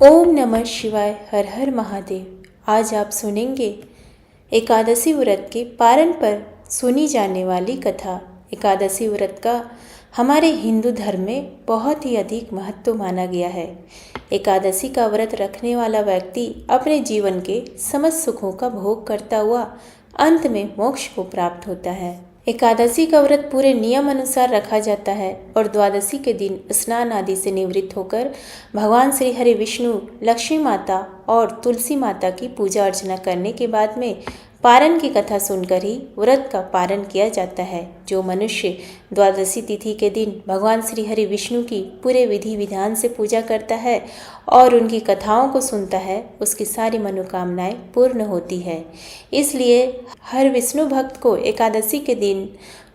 ओम नमः शिवाय। हर हर महादेव। आज आप सुनेंगे एकादशी व्रत के पारण पर सुनी जाने वाली कथा। एकादशी व्रत का हमारे हिंदू धर्म में बहुत ही अधिक महत्व माना गया है। एकादशी का व्रत रखने वाला व्यक्ति अपने जीवन के समस्त सुखों का भोग करता हुआ अंत में मोक्ष को प्राप्त होता है। एकादशी का व्रत पूरे नियम अनुसार रखा जाता है और द्वादशी के दिन स्नान आदि से निवृत्त होकर भगवान श्री हरि विष्णु, लक्ष्मी माता और तुलसी माता की पूजा अर्चना करने के बाद में पारण की कथा सुनकर ही व्रत का पारण किया जाता है। जो मनुष्य द्वादशी तिथि के दिन भगवान श्री हरि विष्णु की पूरे विधि विधान से पूजा करता है और उनकी कथाओं को सुनता है, उसकी सारी मनोकामनाएं पूर्ण होती है। इसलिए हर विष्णु भक्त को एकादशी के दिन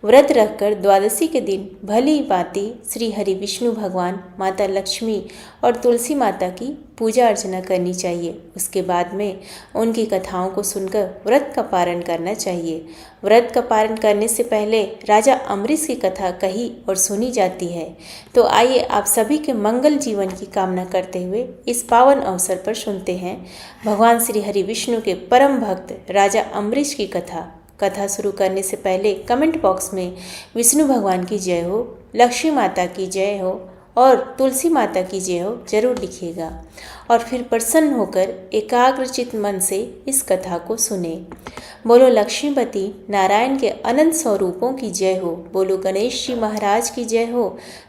व्रत रखकर द्वादशी के दिन भली भांति श्री हरि विष्णु भगवान, माता लक्ष्मी और तुलसी माता की पूजा अर्चना करनी चाहिए। उसके बाद में उनकी कथाओं को सुनकर व्रत का पारण करना चाहिए। व्रत का पारण करने से पहले राजा अम्बरीश की कथा कही और सुनी जाती है। तो आइए आप सभी के मंगल जीवन की कामना करते हुए इस पावन अवसर पर सुनते हैं भगवान श्री हरि विष्णु के परम भक्त राजा अम्बरीश की कथा। कथा शुरू करने से पहले कमेंट बॉक्स में विष्णु भगवान की जय हो, लक्ष्मी माता की जय हो और तुलसी माता की जय हो जरूर लिखिएगा और फिर प्रसन्न होकर एकाग्रचित मन से इस कथा को सुने। बोलो लक्ष्मीपति नारायण के अनंत स्वरूपों की जय हो। बोलो गणेश जी महाराज की जय हो।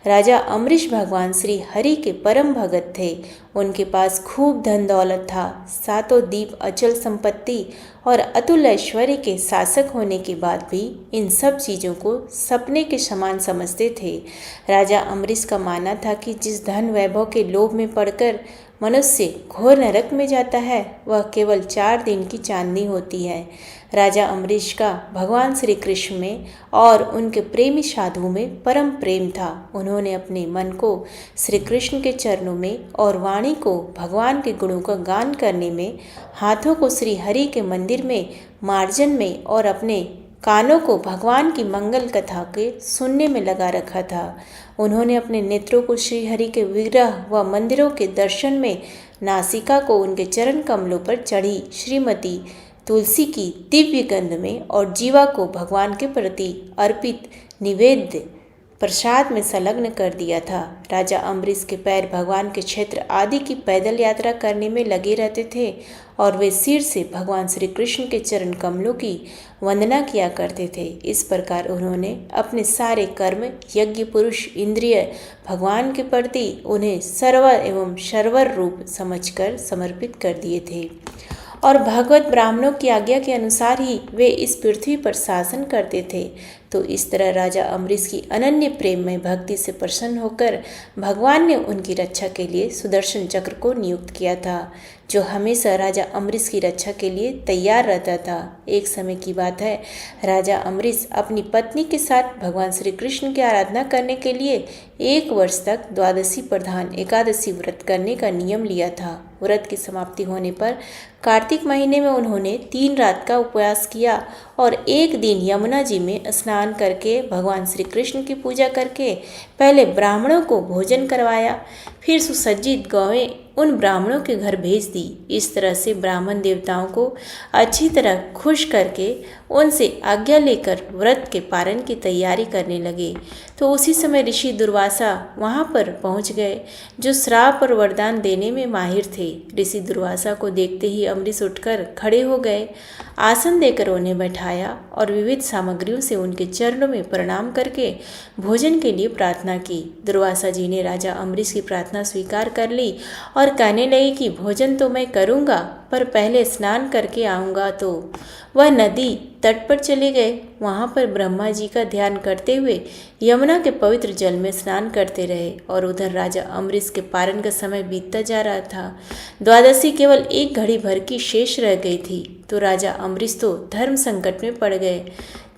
राजा अम्बरीश भगवान श्री हरि के परम भगत थे। उनके पास खूब धन दौलत था। सातों दीप अचल संपत्ति और अतुल ऐश्वर्य के शासक होने के बाद भी इन सब चीज़ों को सपने के समान समझते थे। राजा अम्बरीश का मानना था कि जिस धन वैभव के लोभ में पड़कर मनुष्य घोर नरक में जाता है, वह केवल 4 दिन की चांदनी होती है। राजा अम्बरीश का भगवान श्री कृष्ण में और उनके प्रेमी साधु में परम प्रेम था। उन्होंने अपने मन को श्री कृष्ण के चरणों में और वाणी को भगवान के गुणों का गान करने में, हाथों को श्री हरि के मंदिर में मार्जन में और अपने कानों को भगवान की मंगल कथा के सुनने में लगा रखा था। उन्होंने अपने नेत्रों को श्री हरि के विग्रह व मंदिरों के दर्शन में, नासिका को उनके चरण कमलों पर चढ़ी श्रीमती तुलसी की दिव्य गंध में और जीवा को भगवान के प्रति अर्पित निवेद्य प्रसाद में संलग्न कर दिया था। राजा अम्बरीश के पैर भगवान के क्षेत्र आदि की पैदल यात्रा करने में लगे रहते थे और वे सिर से भगवान श्री कृष्ण के चरण कमलों की वंदना किया करते थे। इस प्रकार उन्होंने अपने सारे कर्म, यज्ञ, पुरुष, इंद्रिय भगवान के प्रति उन्हें सर्व एवं सर्वर रूप समझकर समर्पित कर दिए थे और भगवत ब्राह्मणों की आज्ञा के अनुसार ही वे इस पृथ्वी पर शासन करते थे। तो इस तरह राजा अम्बरीश की अनन्य प्रेम में भक्ति से प्रसन्न होकर भगवान ने उनकी रक्षा के लिए सुदर्शन चक्र को नियुक्त किया था, जो हमेशा राजा अम्बरीश की रक्षा के लिए तैयार रहता था। एक समय की बात है, राजा अम्बरीश अपनी पत्नी के साथ भगवान श्री कृष्ण की आराधना करने के लिए 1 वर्ष तक द्वादशी प्रधान एकादशी व्रत करने का नियम लिया था। व्रत की समाप्ति होने पर कार्तिक महीने में उन्होंने 3 रात का उपवास किया और एक दिन यमुना जी में स्नान करके भगवान श्री कृष्ण की पूजा करके पहले ब्राह्मणों को भोजन करवाया, फिर सुसज्जित गौएं उन ब्राह्मणों के घर भेज दी। इस तरह से ब्राह्मण देवताओं को अच्छी तरह खुश करके उनसे आज्ञा लेकर व्रत के पारण की तैयारी करने लगे। तो उसी समय ऋषि दुर्वासा वहां पर पहुंच गए, जो श्राप और वरदान देने में माहिर थे। ऋषि दुर्वासा को देखते ही अम्बरीश उठकर खड़े हो गए, आसन देकर उन्हें बैठाया और विविध सामग्रियों से उनके चरणों में प्रणाम करके भोजन के लिए प्रार्थना की। दुर्वासा जी ने राजा अम्बरीश की प्रार्थना स्वीकार कर ली और कहने लगे कि भोजन तो मैं करूँगा, पर पहले स्नान करके आऊँगा। तो वह नदी तट पर चले गए। वहाँ पर ब्रह्मा जी का ध्यान करते हुए यमुना के पवित्र जल में स्नान करते रहे और उधर राजा अम्बरीश के पारण का समय बीतता जा रहा था। द्वादशी केवल 1 घड़ी भर की शेष रह गई थी। तो राजा अम्बरीश तो धर्म संकट में पड़ गए।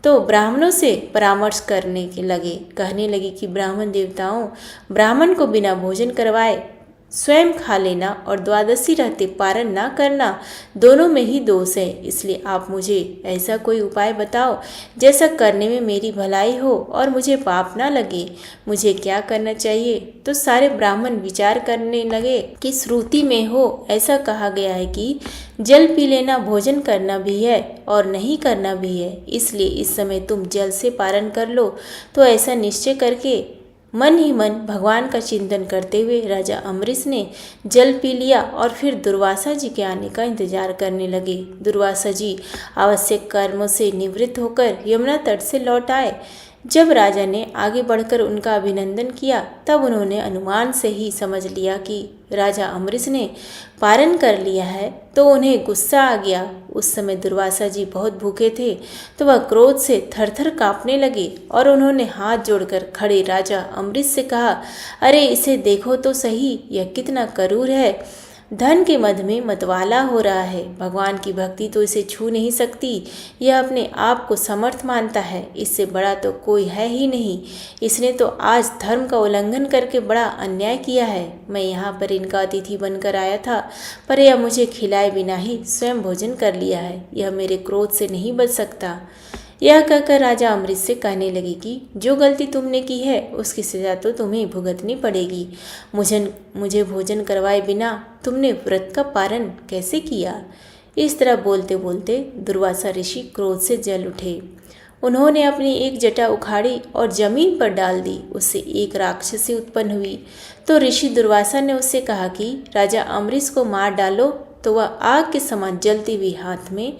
तो ब्राह्मणों से परामर्श करने के लगे, कहने लगे कि ब्राह्मण देवताओं, ब्राह्मण को बिना भोजन करवाए स्वयं खा लेना और द्वादशी रहते पारण ना करना दोनों में ही दोष है। इसलिए आप मुझे ऐसा कोई उपाय बताओ जैसा करने में मेरी भलाई हो और मुझे पाप ना लगे। मुझे क्या करना चाहिए? तो सारे ब्राह्मण विचार करने लगे कि श्रुति में हो ऐसा कहा गया है कि जल पी लेना भोजन करना भी है और नहीं करना भी है, इसलिए इस समय तुम जल से पारण कर लो। तो ऐसा निश्चय करके मन ही मन भगवान का चिंतन करते हुए राजा अम्बरीश ने जल पी लिया और फिर दुर्वासा जी के आने का इंतजार करने लगे। दुर्वासा जी आवश्यक कर्मों से निवृत्त होकर यमुना तट से लौट आए। जब राजा ने आगे बढ़कर उनका अभिनंदन किया तब उन्होंने अनुमान से ही समझ लिया कि राजा अम्बरीश ने पारण कर लिया है, तो उन्हें गुस्सा आ गया। उस समय दुर्वासा जी बहुत भूखे थे, तो वह क्रोध से थरथर कांपने लगे और उन्होंने हाथ जोड़कर खड़े राजा अम्बरीश से कहा, अरे इसे देखो तो सही, यह कितना क्रूर है। धन के मद में मतवाला हो रहा है। भगवान की भक्ति तो इसे छू नहीं सकती। यह अपने आप को समर्थ मानता है, इससे बड़ा तो कोई है ही नहीं। इसने तो आज धर्म का उल्लंघन करके बड़ा अन्याय किया है। मैं यहाँ पर इनका अतिथि बनकर आया था, पर यह मुझे खिलाए बिना ही स्वयं भोजन कर लिया है। यह मेरे क्रोध से नहीं बच सकता। यह कहकर राजा अम्बरीश से कहने लगे कि जो गलती तुमने की है उसकी सजा तो तुम्हें भुगतनी पड़ेगी। मुझे भोजन करवाए बिना तुमने व्रत का पारण कैसे किया? इस तरह बोलते बोलते दुर्वासा ऋषि क्रोध से जल उठे। उन्होंने अपनी एक जटा उखाड़ी और जमीन पर डाल दी। उससे एक राक्षसी उत्पन्न हुई। तो ऋषि दुर्वासा ने उससे कहा कि राजा अम्बरीश को मार डालो। तो वह आग के समान जलती हुई हाथ में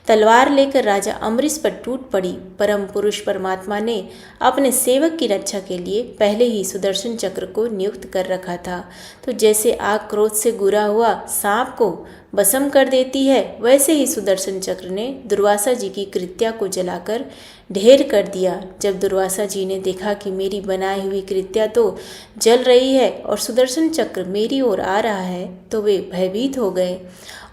तलवार लेकर राजा अम्बरीश पर टूट पड़ी। परम पुरुष परमात्मा ने अपने सेवक की रक्षा के लिए पहले ही सुदर्शन चक्र को नियुक्त कर रखा था। तो जैसे आग क्रोध से गुरा हुआ सांप को भस्म कर देती है, वैसे ही सुदर्शन चक्र ने दुर्वासा जी की कृत्या को जलाकर ढेर कर दिया। जब दुर्वासा जी ने देखा कि मेरी बनाई हुई कृत्या तो जल रही है और सुदर्शन चक्र मेरी ओर आ रहा है, तो वे भयभीत हो गए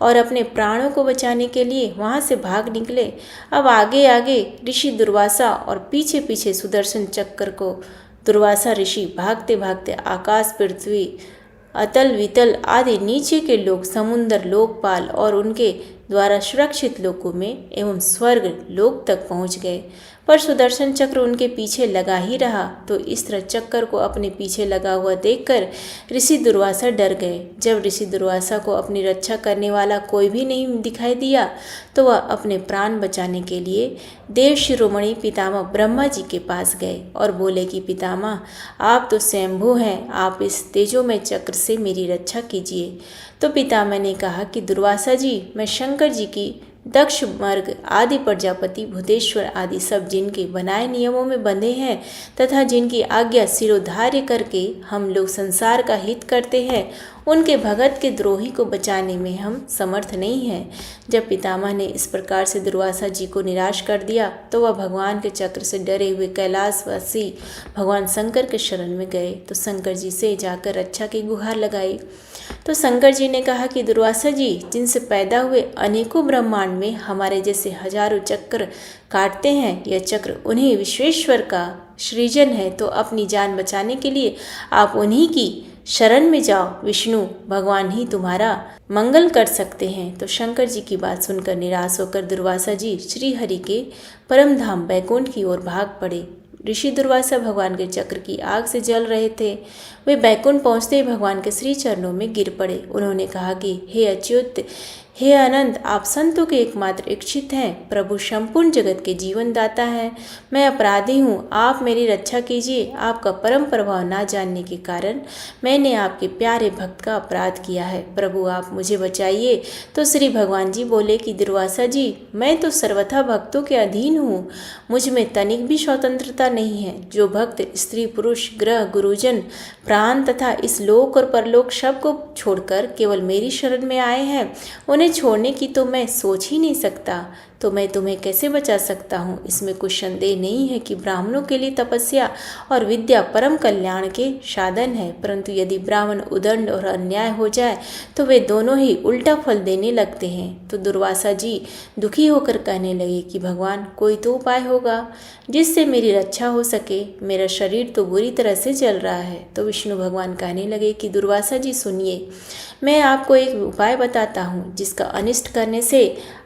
और अपने प्राणों को बचाने के लिए वहां से भाग निकले। अब आगे आगे ऋषि दुर्वासा और पीछे पीछे सुदर्शन चक्र को दुर्वासा ऋषि भागते भागते आकाश, पृथ्वी, अतल वितल आदि नीचे के लोक, समुद्र, लोकपाल और उनके द्वारा सुरक्षित लोकों में एवं स्वर्ग लोक तक पहुंच गए। पर सुदर्शन चक्र उनके पीछे लगा ही रहा। तो इस तरह चक्कर को अपने पीछे लगा हुआ देखकर ऋषि दुर्वासा डर गए। जब ऋषि दुर्वासा को अपनी रक्षा करने वाला कोई भी नहीं दिखाई दिया, तो वह अपने प्राण बचाने के लिए देव शिरोमणि पितामह ब्रह्मा जी के पास गए और बोले कि पितामह, आप तो स्वयंभू हैं, आप इस तेजोमय चक्र से मेरी रक्षा कीजिए। तो पितामह ने कहा कि दुर्वासा जी, मैं शंकर जी की, दक्ष, मर्ग आदि प्रजापति, भूतेश्वर आदि सब जिनके बनाए नियमों में बंधे हैं तथा जिनकी आज्ञा सिरोधार्य करके हम लोग संसार का हित करते हैं, उनके भगत के द्रोही को बचाने में हम समर्थ नहीं हैं। जब पितामह ने इस प्रकार से दुर्वासा जी को निराश कर दिया, तो वह भगवान के चक्र से डरे हुए कैलाशवासी भगवान शंकर के शरण में गए। तो शंकर जी से जाकर रक्षा की गुहार लगाई। तो शंकर जी ने कहा कि दुर्वासा जी, जिनसे पैदा हुए अनेकों ब्रह्मांड में हमारे जैसे हजारों चक्र काटते हैं, यह चक्र उन्हीं विश्वेश्वर का सृजन है। तो अपनी जान बचाने के लिए आप उन्हीं की शरण में जाओ। विष्णु भगवान ही तुम्हारा मंगल कर सकते हैं। तो शंकर जी की बात सुनकर निराश होकर दुर्वासा जी श्री हरि के परम धाम बैकुंठ की ओर भाग पड़े। ऋषि दुर्वासा भगवान के चक्र की आग से जल रहे थे। वे बैकुंठ पहुंचते ही भगवान के श्री चरणों में गिर पड़े। उन्होंने कहा कि हे अच्युत, हे अनंत, आप संतों के एकमात्र इच्छित हैं। प्रभु संपूर्ण जगत के जीवन दाता है। मैं अपराधी हूँ, आप मेरी रक्षा कीजिए। आपका परम प्रभाव ना जानने के कारण मैंने आपके प्यारे भक्त का अपराध किया है। प्रभु आप मुझे बचाइए। तो श्री भगवान जी बोले कि दुर्वासा जी, मैं तो सर्वथा भक्तों के अधीन हूँ, मुझ में तनिक भी स्वतंत्रता नहीं है। जो भक्त स्त्री, पुरुष, ग्रह, गुरुजन, प्राण तथा इस लोक और परलोक सब को छोड़कर केवल मेरी शरण में आए हैं, उन्हें छोड़ने की तो मैं सोच ही नहीं सकता। तो मैं तुम्हें कैसे बचा सकता हूँ? इसमें कुछ संदेह नहीं है कि ब्राह्मणों के लिए तपस्या और विद्या परम कल्याण के साधन है, परंतु यदि ब्राह्मण उदंड और अन्याय हो जाए तो वे दोनों ही उल्टा फल देने लगते हैं। तो दुर्वासा जी दुखी होकर कहने लगे कि भगवान, कोई तो उपाय होगा जिससे मेरी रक्षा हो सके। मेरा शरीर तो बुरी तरह से जल रहा है। तो विष्णु विष्णु भगवान कहने लगे कि दुर्वासा जी सुनिए, मैं आपको एक उपाय बताता हूँ जिसका अनिष्ट करने से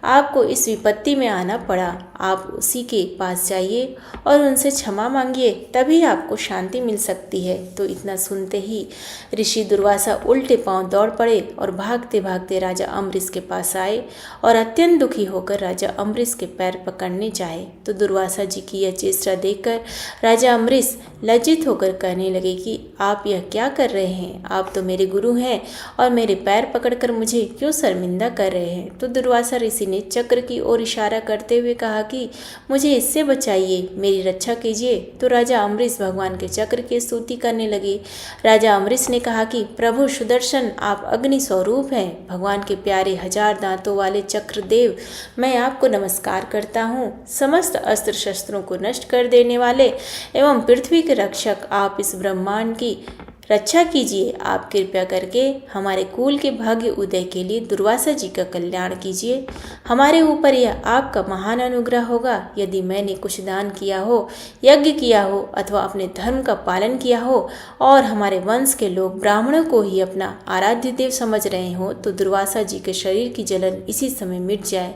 आपको इस विपत्ति में आना पड़ा। आप उसी के पास जाइए और उनसे क्षमा मांगिए, तभी आपको शांति मिल सकती है। तो इतना सुनते ही ऋषि दुर्वासा उल्टे पांव दौड़ पड़े और भागते भागते राजा अम्बरीश के पास आए और अत्यंत दुखी होकर राजा अम्बरीश के पैर पकड़ने जाए। तो दुर्वासा जी की यह चेष्टा देखकर राजा अम्बरीश लज्जित होकर कहने लगे कि आप यह क्या कर रहे हैं? आप तो मेरे गुरु हैं और मेरे पैर पकड़कर मुझे क्यों शर्मिंदा कर रहे हैं? तो दुर्वासा ऋषि ने चक्र की ओर इशारा करते हुए कहा कि मुझे इससे बचाइए, मेरी रक्षा कीजिए। तो राजा अम्बरीश भगवान के चक्र की स्तुति करने लगे। राजा अम्बरीश ने कहा कि प्रभु सुदर्शन, आप अग्नि स्वरूप हैं, भगवान के प्यारे 1000 दांतों वाले चक्रदेव, मैं आपको नमस्कार करता हूँ। समस्त अस्त्र शस्त्रों को नष्ट कर देने वाले एवं पृथ्वी के रक्षक, आप इस ब्रह्मांड की रक्षा कीजिए। आप कृपया करके हमारे कुल के भाग्य उदय के लिए दुर्वासा जी का कल्याण कीजिए। हमारे ऊपर यह आपका महान अनुग्रह होगा यदि मैंने कुछ दान किया हो, यज्ञ किया हो अथवा अपने धर्म का पालन किया हो और हमारे वंश के लोग ब्राह्मणों को ही अपना आराध्य देव समझ रहे हो, तो दुर्वासा जी के शरीर की जलन इसी समय मिट जाए।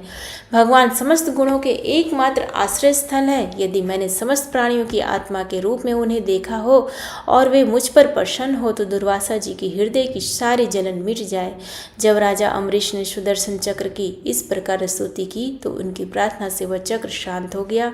भगवान समस्त गुणों के एकमात्र आश्रय स्थल है। यदि मैंने समस्त प्राणियों की आत्मा के रूप में उन्हें देखा हो और वे मुझ पर प्रसन्न हो, तो दुर्वासा जी की हृदय की सारी जलन मिट जाए। जब राजा अम्बरीश ने सुदर्शन चक्र की इस प्रकार स्तुति की तो उनकी प्रार्थना से वह चक्र शांत हो गया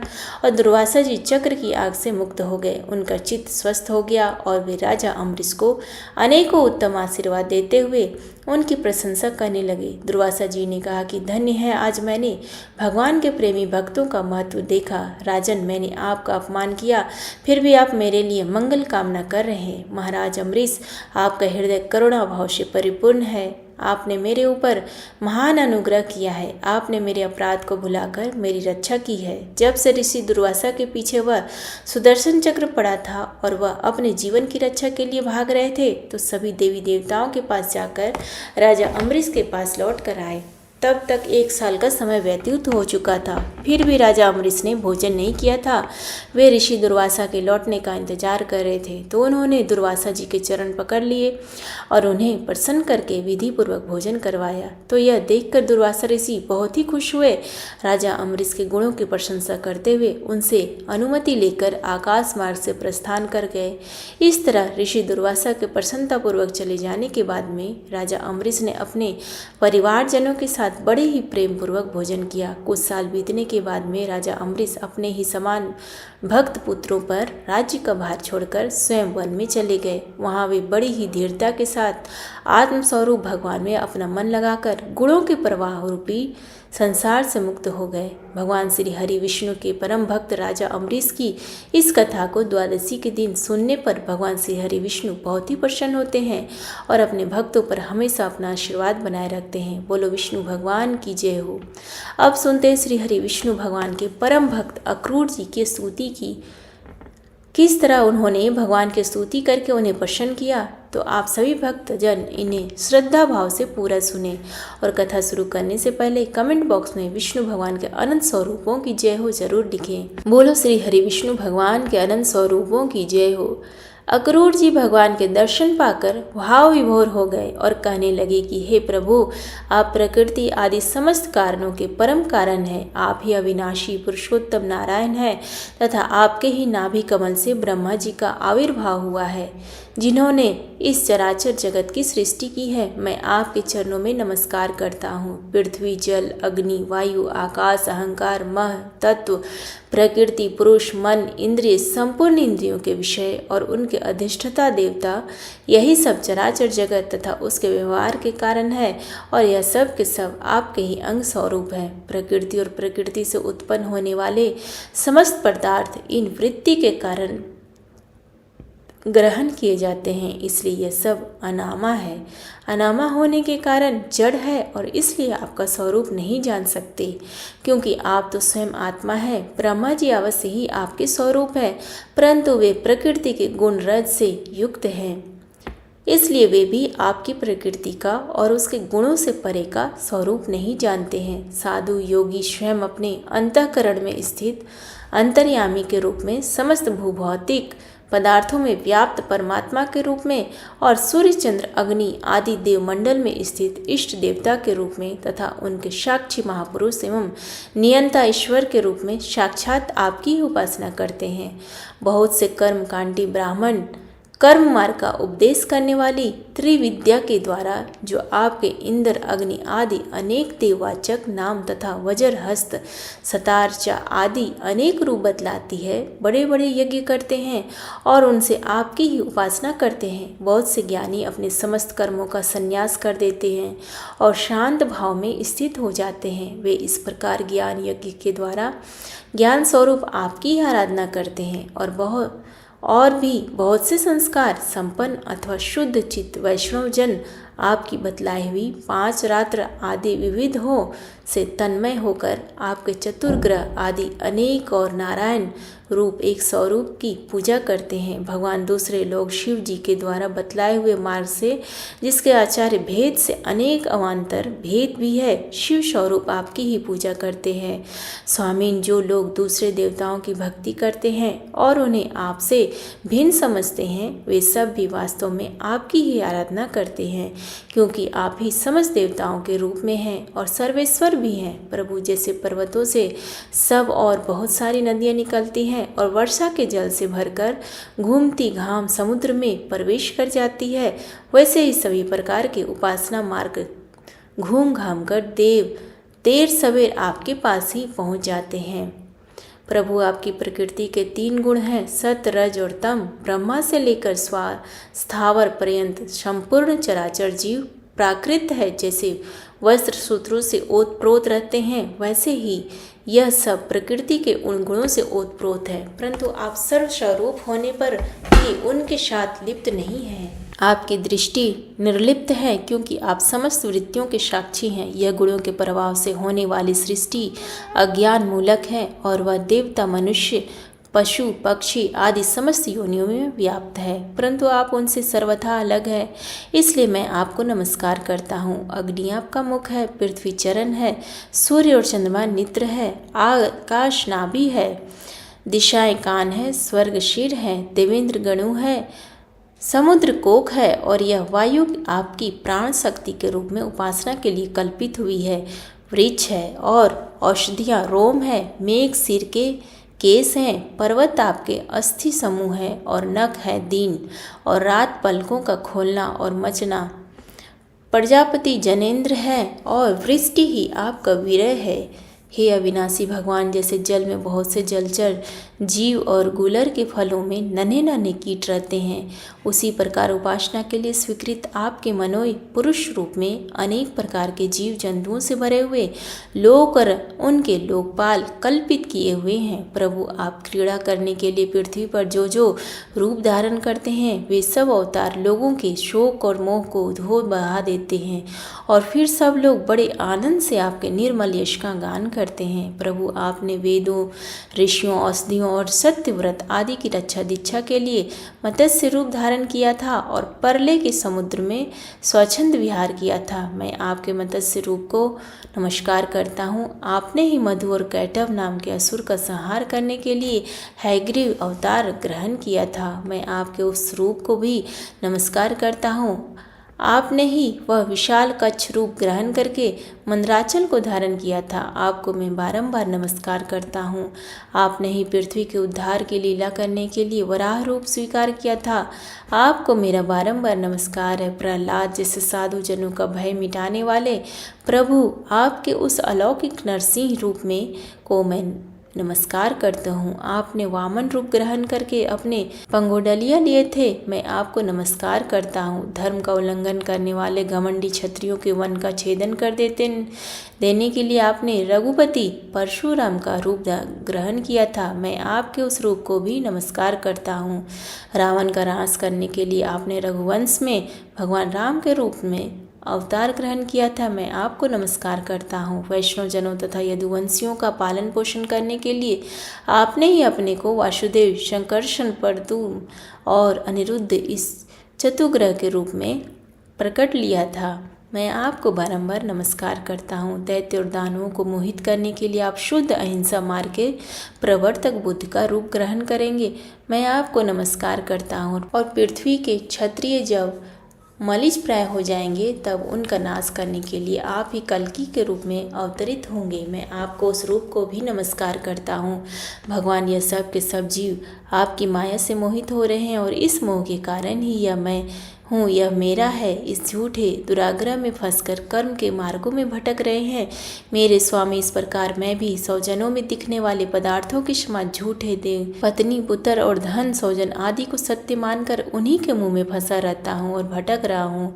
और दुर्वासा जी चक्र की आग से मुक्त हो गए। उनका चित्त स्वस्थ हो गया और वे राजा अम्बरीश को अनेकों उत्तम आशीर्वाद देते हुए उनकी प्रशंसा करने लगे। दुर्वासा जी ने कहा कि धन्य है, आज मैंने भगवान के प्रेमी भक्तों का महत्व देखा। राजन, मैंने आपका अपमान किया, फिर भी आप मेरे लिए मंगल कामना कर रहे हैं। महाराज अम्बरीश, आपका हृदय करुणा भाव से परिपूर्ण है। आपने मेरे ऊपर महान अनुग्रह किया है। आपने मेरे अपराध को भुलाकर मेरी रक्षा की है। जब से ऋषि दुर्वासा के पीछे वह सुदर्शन चक्र पड़ा था और वह अपने जीवन की रक्षा के लिए भाग रहे थे, तो सभी देवी देवताओं के पास जाकर राजा अम्बरीश के पास लौट कर आए। तब तक 1 साल का समय व्यतीत हो चुका था, फिर भी राजा अम्बरीश ने भोजन नहीं किया था। वे ऋषि दुर्वासा के लौटने का इंतजार कर रहे थे, तो उन्होंने दुर्वासा जी के चरण पकड़ लिए और उन्हें प्रसन्न करके विधि पूर्वक भोजन करवाया। तो यह देखकर दुर्वासा ऋषि बहुत ही खुश हुए। राजा अम्बरीश के गुणों की प्रशंसा करते हुए उनसे अनुमति लेकर आकाश मार्ग से प्रस्थान कर गए। इस तरह ऋषि दुर्वासा के प्रसन्नतापूर्वक चले जाने के बाद में राजा अम्बरीश ने अपने परिवारजनों के साथ बड़े ही प्रेम पूर्वक भोजन किया। कुछ साल बीतने के बाद में राजा अम्बरीश अपने ही समान भक्त पुत्रों पर राज्य का भार छोड़कर स्वयं वन में चले गए। वहाँ वे बड़ी ही धीरता के साथ आत्मस्वरूप भगवान में अपना मन लगाकर गुणों के प्रवाह रूपी संसार से मुक्त हो गए। भगवान श्री हरि विष्णु के परम भक्त राजा अम्बरीश की इस कथा को द्वादशी के दिन सुनने पर भगवान श्री हरि विष्णु बहुत ही प्रसन्न होते हैं और अपने भक्तों पर हमेशा अपना आशीर्वाद बनाए रखते हैं। बोलो विष्णु भगवान की जय हो। अब सुनते हैं श्री हरि विष्णु भगवान के परम भक्त अक्रूर जी की स्तुति की, किस तरह उन्होंने भगवान की स्तुति करके उन्हें प्रसन्न किया। तो आप सभी भक्तजन इन्हें श्रद्धा भाव से पूरा सुने और कथा शुरू करने से पहले कमेंट बॉक्स में विष्णु भगवान के अनंत स्वरूपों की जय हो जरूर लिखें। बोलो श्री हरि विष्णु भगवान के अनंत स्वरूपों की जय हो। अक्रूर जी भगवान के दर्शन पाकर भाव विभोर हो गए और कहने लगे कि हे प्रभु, आप प्रकृति आदि समस्त कारणों के परम कारण हैं। आप ही अविनाशी पुरुषोत्तम नारायण हैं तथा आपके ही नाभि कमल से ब्रह्मा जी का आविर्भाव हुआ है, जिन्होंने इस चराचर जगत की सृष्टि की है। मैं आपके चरणों में नमस्कार करता हूँ। पृथ्वी, जल, अग्नि, वायु, आकाश, अहंकार, मह, तत्व, प्रकृति, पुरुष, मन, इंद्रिय, संपूर्ण इंद्रियों के विषय और उनके अधिष्ठता देवता, यही सब चराचर जगत तथा उसके व्यवहार के कारण है और यह सब के सब आपके ही अंग स्वरूप है। प्रकृति और प्रकृति से उत्पन्न होने वाले समस्त पदार्थ इन वृत्ति के कारण ग्रहण किए जाते हैं, इसलिए यह सब अनामा है। अनामा होने के कारण जड़ है और इसलिए आपका स्वरूप नहीं जान सकते, क्योंकि आप तो स्वयं आत्मा है। ब्रह्मा जी अवश्य ही आपके स्वरूप है, परंतु वे प्रकृति के गुण रज से युक्त हैं, इसलिए वे भी आपकी प्रकृति का और उसके गुणों से परे का स्वरूप नहीं जानते हैं। साधु योगी स्वयं अपने अंतःकरण में स्थित अंतर्यामी के रूप में समस्त भूभौतिक पदार्थों में व्याप्त परमात्मा के रूप में और सूर्य चंद्र अग्नि आदि देवमंडल में स्थित इष्ट देवता के रूप में तथा उनके साक्षी महापुरुष एवं नियंता ईश्वर के रूप में साक्षात आपकी ही उपासना करते हैं। बहुत से कर्मकांडी ब्राह्मण कर्म मार्ग का उपदेश करने वाली त्रिविद्या के द्वारा जो आपके इंद्र अग्नि आदि अनेक देववाचक नाम तथा वज्रहस्त सतारचा आदि अनेक रूप बतलाती है, बड़े बड़े यज्ञ करते हैं और उनसे आपकी ही उपासना करते हैं। बहुत से ज्ञानी अपने समस्त कर्मों का संन्यास कर देते हैं और शांत भाव में स्थित हो जाते हैं। वे इस प्रकार ज्ञान यज्ञ के द्वारा ज्ञान स्वरूप आपकी ही आराधना करते हैं और भी बहुत से संस्कार संपन्न अथवा शुद्ध चित्त वैष्णव जन आपकी बतलाई हुई 5 रात्र आदि विविध हो से तन्मय होकर आपके चतुर्ग्रह आदि अनेक और नारायण रूप एक स्वरूप की पूजा करते हैं। भगवान दूसरे लोग शिव जी के द्वारा बतलाए हुए मार्ग से जिसके आचार्य भेद से अनेक अवान्तर भेद भी है, शिव स्वरूप आपकी ही पूजा करते हैं। स्वामीन, जो लोग दूसरे देवताओं की भक्ति करते हैं और उन्हें आपसे भिन्न समझते हैं, वे सब भी वास्तव में आपकी ही आराधना करते हैं, क्योंकि आप ही समस्त देवताओं के रूप में हैं और सर्वेश्वर भी हैं। प्रभु, जैसे पर्वतों से सब और बहुत सारी नदियाँ निकलती हैं और वर्षा के जल से भरकर घूमती घाम समुद्र में प्रवेश कर जाती है, वैसे ही सभी प्रकार के उपासना मार्ग घूम घाम कर देर सवेर आपके पास ही पहुँच जाते हैं। प्रभु, आपकी प्रकृति के 3 गुण हैं, सत रज और तम। ब्रह्मा से लेकर स्थावर पर्यंत संपूर्ण चराचर जीव प्राकृत है। जैसे वस्त्र सूत्रों से ओतप्रोत रहते हैं, वैसे ही यह सब प्रकृति के उन गुणों से ओतप्रोत है, परंतु आप सर्वस्वरूप होने पर भी उनके साथ लिप्त नहीं हैं। आपकी दृष्टि निर्लिप्त है, क्योंकि आप समस्त वृत्तियों के साक्षी हैं। यह गुणों के प्रभाव से होने वाली सृष्टि अज्ञान मूलक है और वह देवता, मनुष्य, पशु, पक्षी आदि समस्त योनियों में व्याप्त है, परंतु आप उनसे सर्वथा अलग है, इसलिए मैं आपको नमस्कार करता हूँ। अग्नि आपका मुख है, पृथ्वी चरण है, सूर्य और चंद्रमा नेत्र है, आकाश नाभि है, दिशाएं कान है, स्वर्ग शीर है, देवेंद्र गणु है, समुद्र कोक है और यह वायु आपकी प्राण शक्ति के रूप में उपासना के लिए कल्पित हुई है। वृक्ष है और औषधियाँ रोम है, मेघ सिर के केस हैं, पर्वत आपके अस्थि समूह है और नख है दिन और रात पलकों का खोलना और मचना। प्रजापति जनेन्द्र है और वृष्टि ही आपका विरय है। हे अविनाशी भगवान, जैसे जल में बहुत से जलचर जीव और गुलर के फलों में नन्हे नन्हे कीट रहते हैं, उसी प्रकार उपासना के लिए स्वीकृत आपके मनोय पुरुष रूप में अनेक प्रकार के जीव जंतुओं से भरे हुए लोक और उनके लोकपाल कल्पित किए हुए हैं। प्रभु, आप क्रीड़ा करने के लिए पृथ्वी पर जो जो रूप धारण करते हैं, वे सब अवतार लोगों के शोक और मोह को धो बहा देते हैं और फिर सब लोग बड़े आनंद से आपके निर्मल यश का गान करते हैं। प्रभु, आपने वेदों, ऋषियों, औषधियों और सत्य व्रत आदि की रक्षा दीक्षा के लिए मत्स्य रूप धारण किया था और परले के समुद्र में स्वच्छंद विहार किया था। मैं आपके मत्स्य रूप को नमस्कार करता हूँ। आपने ही मधु और कैटव नाम के असुर का संहार करने के लिए हैग्रीव अवतार ग्रहण किया था। मैं आपके उस रूप को भी नमस्कार करता हूँ। आपने ही वह विशाल कच्छ रूप ग्रहण करके मंदराचल को धारण किया था। आपको मैं बारंबार नमस्कार करता हूँ। आपने ही पृथ्वी के उद्धार की लीला करने के लिए वराह रूप स्वीकार किया था। आपको मेरा बारंबार नमस्कार है। प्रहलाद जैसे साधु जनों का भय मिटाने वाले प्रभु, आपके उस अलौकिक नरसिंह रूप में को मैं नमस्कार करता हूँ। आपने वामन रूप ग्रहण करके अपने पंगोडलिया लिए थे। मैं आपको नमस्कार करता हूँ। धर्म का उल्लंघन करने वाले घमंडी क्षत्रियों के वन का छेदन कर देने के लिए आपने रघुपति परशुराम का रूप ग्रहण किया था। मैं आपके उस रूप को भी नमस्कार करता हूँ। रावण का नाश करने के लिए आपने रघुवंश में भगवान राम के रूप में अवतार ग्रहण किया था। मैं आपको नमस्कार करता हूँ। वैष्णव जनों तथा यदुवंशियों का पालन पोषण करने के लिए आपने ही अपने को वासुदेव, शंकरषण, परदुम और अनिरुद्ध इस चतुर्ग्रह के रूप में प्रकट लिया था। मैं आपको बारंबार नमस्कार करता हूँ। दैत्य और दानवों को मोहित करने के लिए आप शुद्ध अहिंसा मार्ग के प्रवर्तक बुद्ध का रूप ग्रहण करेंगे। मैं आपको नमस्कार करता हूँ। और पृथ्वी के क्षत्रिय जब मलीज प्राय हो जाएंगे तब उनका नाश करने के लिए आप ही कल्कि के रूप में अवतरित होंगे। मैं आपको उस रूप को भी नमस्कार करता हूँ। भगवान, यह सब के सब जीव आपकी माया से मोहित हो रहे हैं और इस मोह के कारण ही यह मैं हूँ, यह मेरा है, इस झूठे दुराग्रह में फंसकर कर्म के मार्गों में भटक रहे हैं। मेरे स्वामी, इस प्रकार मैं भी सौजनों में दिखने वाले पदार्थों के समान झूठे देव, पत्नी, पुत्र और धन, सौजन आदि को सत्य मानकर उन्हीं के मुंह में फंसा रहता हूँ और भटक रहा हूँ।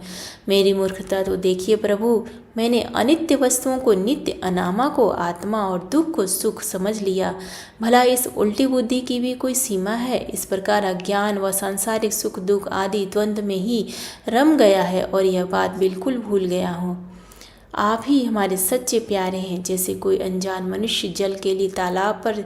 मेरी मूर्खता तो देखिए प्रभु, मैंने अनित्य वस्तुओं को नित्य, अनामा को आत्मा और दुख को सुख समझ लिया। भला इस उल्टी बुद्धि की भी कोई सीमा है? इस प्रकार अज्ञान व सांसारिक सुख दुख आदि द्वंद्व में ही रम गया है और यह बात बिल्कुल भूल गया हूँ। आप ही हमारे सच्चे प्यारे हैं। जैसे कोई अनजान मनुष्य जल के लिए तालाब पर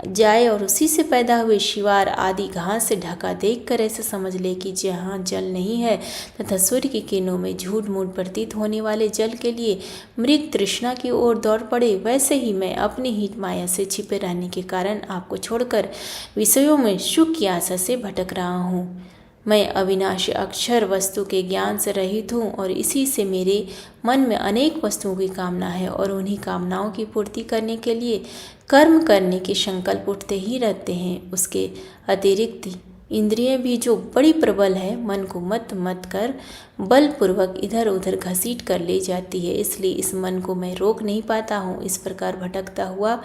जाए और उसी से पैदा हुए शिवार आदि घास से ढका देखकर ऐसा समझ ले कि जहाँ जल नहीं है तथा सूर्य की किरणों में झूठ मूठ प्रतीत होने वाले जल के लिए मृग तृष्णा की ओर दौड़ पड़े, वैसे ही मैं अपनी ही माया से छिपे रहने के कारण आपको छोड़कर विषयों में सुख की आशा से भटक रहा हूँ। मैं अविनाशी अक्षर वस्तु के ज्ञान से रहित हूँ और इसी से मेरे मन में अनेक वस्तुओं की कामना है और उन्हीं कामनाओं की पूर्ति करने के लिए कर्म करने के संकल्प उठते ही रहते हैं। उसके अतिरिक्त इंद्रियां भी जो बड़ी प्रबल है, मन को मत मत कर बलपूर्वक इधर उधर घसीट कर ले जाती है, इसलिए इस मन को मैं रोक नहीं पाता हूँ। इस प्रकार भटकता हुआ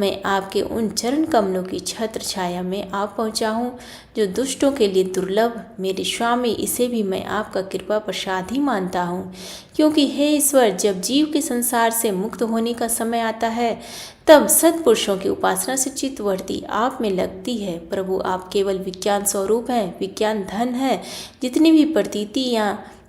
मैं आपके उन चरण कमलों की छत्र छाया में आ पहुँचा हूँ जो दुष्टों के लिए दुर्लभ। मेरे स्वामी, इसे भी मैं आपका कृपा प्रसाद ही मानता हूँ, क्योंकि हे ईश्वर, जब जीव के संसार से मुक्त होने का समय आता है तब सत्पुरुषों की उपासना से चित्तवृत्ति आप में लगती है। प्रभु, आप केवल विज्ञान स्वरूप हैं, विज्ञान धन है। जितनी भी प्रतीतियाँ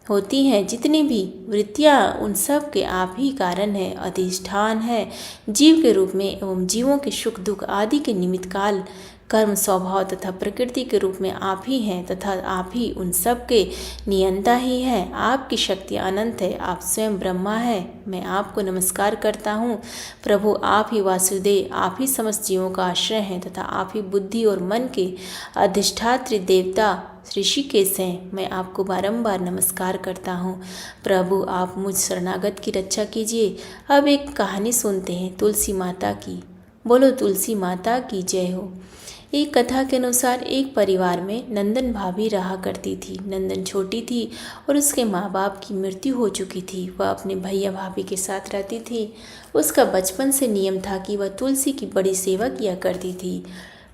होती हैं, जितनी भी वृत्तियाँ, उन सब के आप ही कारण है, अधिष्ठान है जीव के रूप में एवं जीवों के सुख दुख आदि के निमित्त काल कर्म स्वभाव तथा प्रकृति के रूप में आप ही हैं तथा आप ही उन सब के नियंता ही हैं। आपकी शक्ति अनंत है, आप स्वयं ब्रह्मा है। मैं आपको नमस्कार करता हूँ। प्रभु, आप ही वासुदेव, आप ही समस्त जीवों का आश्रय हैं तथा आप ही बुद्धि और मन के अधिष्ठात्री देवता ऋषिकेश हैं। मैं आपको बारंबार नमस्कार करता हूँ। प्रभु, आप मुझ शरणागत की रक्षा कीजिए। अब एक कहानी सुनते हैं तुलसी माता की। बोलो तुलसी माता की जय हो। एक कथा के अनुसार एक परिवार में नंदन भाभी रहा करती थी। नंदन छोटी थी और उसके माँ बाप की मृत्यु हो चुकी थी। वह अपने भैया भाभी के साथ रहती थी। उसका बचपन से नियम था कि वह तुलसी की बड़ी सेवा किया करती थी,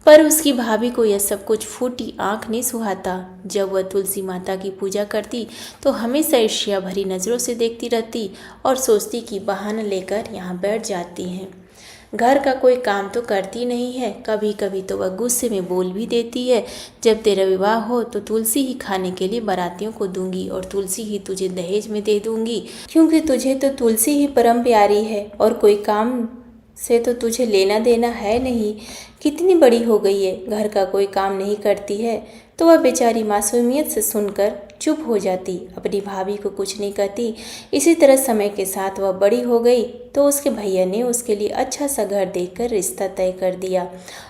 पर उसकी भाभी को यह सब कुछ फूटी आँख नहीं सुहाता। जब वह तुलसी माता की पूजा करती तो हमेशा ईर्ष्या भरी नज़रों से देखती रहती और सोचती कि बहाना लेकर यहाँ बैठ जाती हैं। घर का कोई काम तो करती नहीं है। कभी कभी तो वह गुस्से में बोल भी देती है, जब तेरा विवाह हो तो तुलसी ही खाने के लिए बारातियों को दूंगी और तुलसी ही तुझे दहेज में दे दूंगी, क्योंकि तुझे तो तुलसी ही परम प्यारी है और कोई काम से तो तुझे लेना देना है नहीं। कितनी बड़ी हो गई है, घर का कोई काम नहीं करती है। तो वह बेचारी मासूमियत से सुनकर चुप हो जाती, अपनी भाभी को कुछ नहीं कहती। इसी तरह समय के साथ वह बड़ी हो गई तो उसके भैया ने उसके लिए अच्छा सा घर देखकर रिश्ता तय कर दिया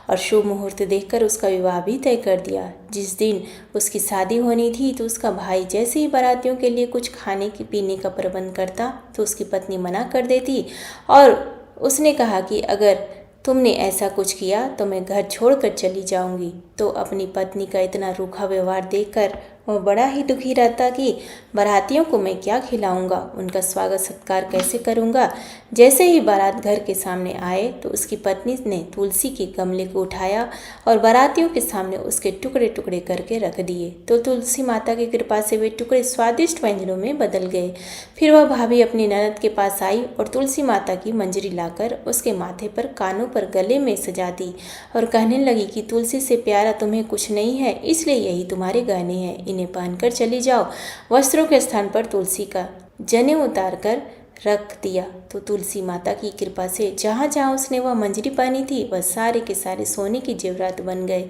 और शुभ मुहूर्त देखकर उसका विवाह भी तय कर दिया। जिस दिन उसकी शादी होनी थी तो उसका भाई जैसे ही बारातियों के लिए कुछ खाने की पीने का प्रबंध करता तो उसकी पत्नी मना कर देती और उसने कहा कि अगर तुमने ऐसा कुछ किया तो मैं घर छोड़कर चली जाऊंगी। तो अपनी पत्नी का इतना रूखा व्यवहार देखकर वह बड़ा ही दुखी रहता कि बारातियों को मैं क्या खिलाऊंगा, उनका स्वागत सत्कार कैसे करूंगा। जैसे ही बारात घर के सामने आए तो उसकी पत्नी ने तुलसी के गमले को उठाया और बारातियों के सामने उसके टुकड़े टुकड़े करके रख दिए। तो तुलसी माता की कृपा से वे टुकड़े स्वादिष्ट व्यंजनों में बदल गए। फिर वह भाभी अपनी ननद के पास आई और तुलसी माता की मंजरी लाकर उसके माथे पर, कानों पर, गले में सजा दी और कहने लगी कि तुलसी से प्यारा तुम्हें कुछ नहीं है, इसलिए यही तुम्हारे गहने हैं, इन्हें पहनकर चली जाओ। वस्त्रों के स्थान पर तुलसी का जनेऊ उतार कर रख दिया। तो तुलसी माता की कृपा से जहाँ जहाँ उसने वह मंजरी पहनी थी वह सारे के सारे सोने के जेवरात बन गए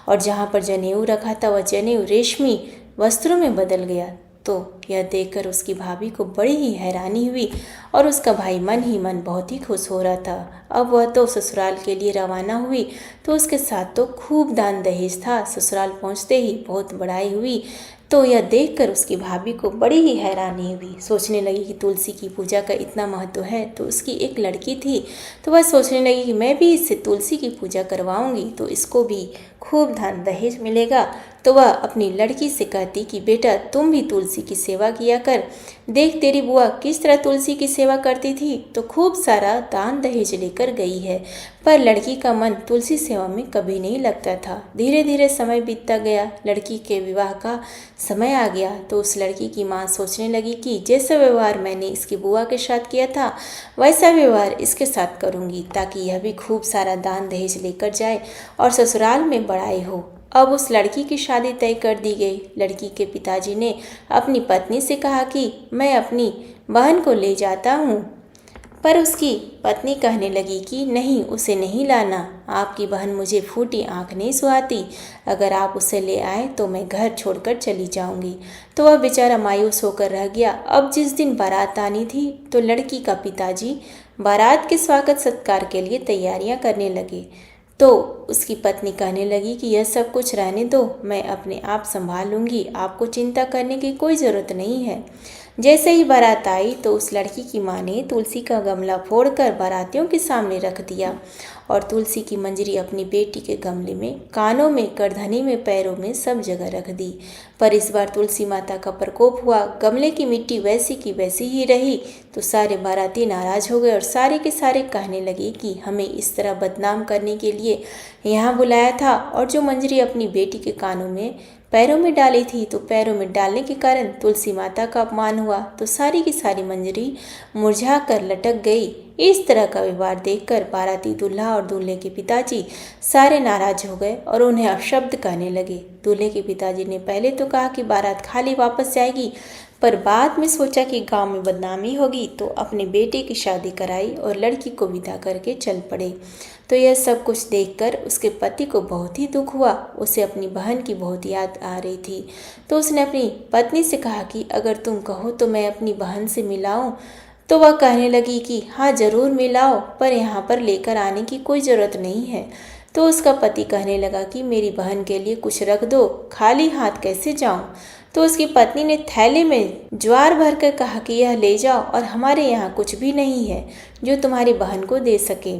और जहाँ पर जनेऊ रखा था वह जनेऊ रेशमी वस्त्रों में बदल गया। तो यह देखकर उसकी भाभी को बड़ी ही हैरानी हुई और उसका भाई मन ही मन बहुत ही खुश हो रहा था। अब वह तो ससुराल के लिए रवाना हुई तो उसके साथ तो खूब दान दहेज था। ससुराल पहुंचते ही बहुत बड़ाई हुई तो यह देखकर उसकी भाभी को बड़ी ही हैरानी हुई। सोचने लगी कि तुलसी की पूजा का इतना महत्व है। तो उसकी एक लड़की थी तो वह सोचने लगी कि मैं भी इससे तुलसी की पूजा करवाऊंगी तो इसको भी खूब धन दहेज मिलेगा। तो वह अपनी लड़की से कहती कि बेटा तुम भी तुलसी की सेवा किया कर, देख तेरी बुआ किस तरह तुलसी की सेवा करती थी तो खूब सारा दान दहेज लेकर गई है। पर लड़की का मन तुलसी सेवा में कभी नहीं लगता था। धीरे धीरे समय बीतता गया, लड़की के विवाह का समय आ गया तो उस लड़की की माँ सोचने लगी कि जैसा व्यवहार मैंने इसकी बुआ के साथ किया था वैसा व्यवहार इसके साथ करूँगी ताकि यह भी खूब सारा दान दहेज लेकर जाए और ससुराल में बड़ाई हो। अब उस लड़की की शादी तय कर दी गई। लड़की के पिताजी ने अपनी पत्नी से कहा कि मैं अपनी बहन को ले जाता हूँ, पर उसकी पत्नी कहने लगी कि नहीं, उसे नहीं लाना, आपकी बहन मुझे फूटी आंख नहीं सुहाती, अगर आप उसे ले आए तो मैं घर छोड़कर चली जाऊंगी। तो वह बेचारा मायूस होकर रह गया। अब जिस दिन बारात आनी थी तो लड़की का पिताजी बारात के स्वागत सत्कार के लिए तैयारियां करने लगे। तो उसकी पत्नी कहने लगी कि यह सब कुछ रहने दो, मैं अपने आप संभाल लूँगी, आपको चिंता करने की कोई ज़रूरत नहीं है। जैसे ही बारात आई तो उस लड़की की माँ ने तुलसी का गमला फोड़कर बारातियों के सामने रख दिया और तुलसी की मंजरी अपनी बेटी के गमले में, कानों में, करधनी में, पैरों में सब जगह रख दी। पर इस बार तुलसी माता का प्रकोप हुआ, गमले की मिट्टी वैसी की वैसी ही रही। तो सारे बाराती नाराज हो गए और सारे के सारे कहने लगे कि हमें इस तरह बदनाम करने के लिए यहाँ बुलाया था। और जो मंजरी अपनी बेटी के कानों में, पैरों में डाली थी तो पैरों में डालने के कारण तुलसी माता का अपमान हुआ तो सारी की सारी मंजरी मुरझा कर लटक गई। इस तरह का व्यवहार देखकर बाराती दूल्हा और दूल्हे के पिताजी सारे नाराज हो गए और उन्हें अपशब्द कहने लगे। दूल्हे के पिताजी ने पहले तो कहा कि बारात खाली वापस जाएगी, पर बाद में सोचा कि गांव में बदनामी होगी तो अपने बेटे की शादी कराई और लड़की को विदा करके चल पड़े। तो यह सब कुछ देखकर उसके पति को बहुत ही दुख हुआ। उसे अपनी बहन की बहुत याद आ रही थी। तो उसने अपनी पत्नी से कहा कि अगर तुम कहो तो मैं अपनी बहन से मिलाऊं। तो वह कहने लगी कि हाँ ज़रूर मिलाओ, पर यहाँ पर लेकर आने की कोई ज़रूरत नहीं है। तो उसका पति कहने लगा कि मेरी बहन के लिए कुछ रख दो, खाली हाथ कैसे जाऊं। तो उसकी पत्नी ने थैले में ज्वार भरकर कहा कि यह ले जाओ और हमारे यहाँ कुछ भी नहीं है जो तुम्हारी बहन को दे सके।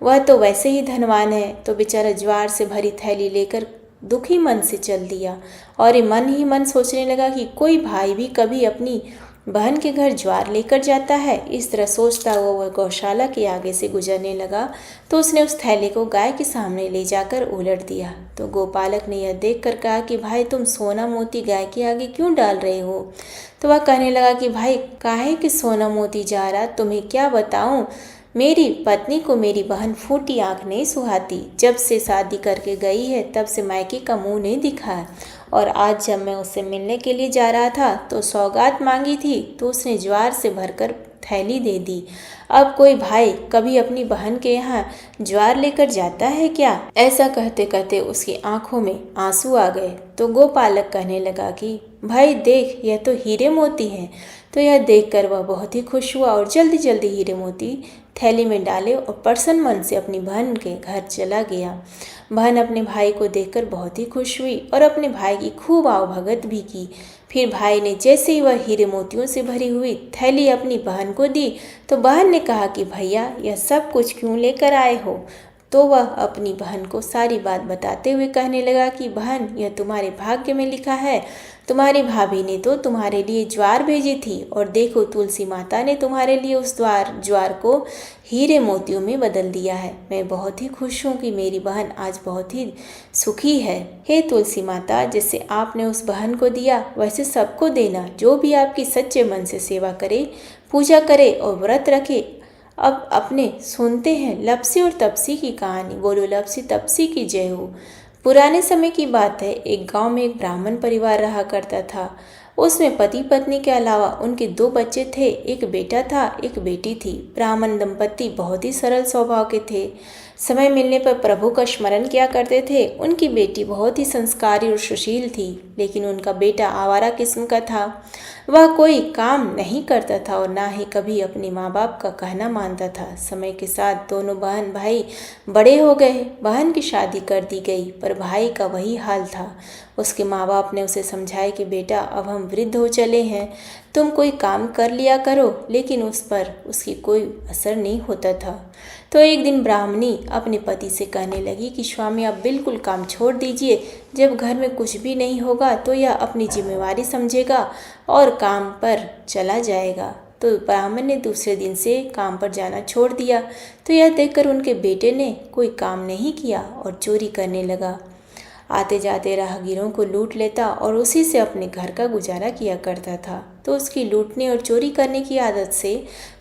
वह तो वैसे ही धनवान है। तो बेचारा ज्वार से भरी थैली लेकर दुखी मन से चल दिया और ये मन ही मन सोचने लगा कि कोई भाई भी कभी अपनी बहन के घर ज्वार लेकर जाता है। इस तरह सोचता हुआ वह गौशाला के आगे से गुजरने लगा तो उसने उस थैले को गाय के सामने ले जाकर उलट दिया। तो गोपालक ने यह देखकर कहा कि भाई तुम सोना मोती गाय के आगे क्यों डाल रहे हो। तो वह कहने लगा कि भाई काहे कि सोना मोती जा रहा, तुम्हें क्या बताऊं, मेरी पत्नी को मेरी बहन फूटी आंख नहीं सुहाती। जब से शादी करके गई है तब से मायके का मुंह नहीं दिखा है और आज जब मैं उससे मिलने के लिए जा रहा था तो सौगात मांगी थी तो उसने ज्वार से भरकर थैली दे दी। अब कोई भाई कभी अपनी बहन के यहाँ ज्वार लेकर जाता है क्या। ऐसा कहते कहते उसकी आंखों में आंसू आ गए। तो गोपालक कहने लगा कि भाई देख, यह तो हीरे मोती हैं। तो यह देखकर वह बहुत ही खुश हुआ और जल्दी जल्दी हीरे मोती थैली में डाले और प्रसन्न मन से अपनी बहन के घर चला गया। बहन अपने भाई को देखकर बहुत ही खुश हुई और अपने भाई की खूब आवभगत भी की। फिर भाई ने जैसे ही वह हीरे मोतियों से भरी हुई थैली अपनी बहन को दी तो बहन ने कहा कि भैया यह सब कुछ क्यों लेकर आए हो। तो वह अपनी बहन को सारी बात बताते हुए कहने लगा कि बहन यह तुम्हारे भाग्य में लिखा है, तुम्हारी भाभी ने तो तुम्हारे लिए ज्वार भेजी थी और देखो तुलसी माता ने तुम्हारे लिए उस ज्वार को हीरे मोतियों में बदल दिया है। मैं बहुत ही खुश हूँ कि मेरी बहन आज बहुत ही सुखी है। हे तुलसी माता, जैसे आपने उस बहन को दिया वैसे सबको देना, जो भी आपकी सच्चे मन से सेवा करे, पूजा करे और व्रत रखे। अब अपने सुनते हैं लपसी और तपसी की कहानी। बोलो लपसी तपसी की जय हो। पुराने समय की बात है, एक गांव में एक ब्राह्मण परिवार रहा करता था। उसमें पति पत्नी के अलावा उनके 2 बच्चे थे, एक बेटा था, एक बेटी थी। ब्राह्मण दंपत्ति बहुत ही सरल स्वभाव के थे। समय मिलने पर प्रभु का स्मरण किया करते थे। उनकी बेटी बहुत ही संस्कारी और सुशील थी, लेकिन उनका बेटा आवारा किस्म का था। वह कोई काम नहीं करता था और ना ही कभी अपने माँ बाप का कहना मानता था। समय के साथ दोनों बहन भाई बड़े हो गए। बहन की शादी कर दी गई, पर भाई का वही हाल था। उसके माँ बाप ने उसे समझाया कि बेटा, अब हम वृद्ध हो चले हैं, तुम कोई काम कर लिया करो, लेकिन उस पर उसकी कोई असर नहीं होता था। तो एक दिन ब्राह्मणी अपने पति से कहने लगी कि स्वामी, आप बिल्कुल काम छोड़ दीजिए। जब घर में कुछ भी नहीं होगा तो यह अपनी जिम्मेवारी समझेगा और काम पर चला जाएगा। तो ब्राह्मण ने दूसरे दिन से काम पर जाना छोड़ दिया। तो यह देखकर उनके बेटे ने कोई काम नहीं किया और चोरी करने लगा। आते जाते राहगीरों को लूट लेता और उसी से अपने घर का गुजारा किया करता था। तो उसकी लूटने और चोरी करने की आदत से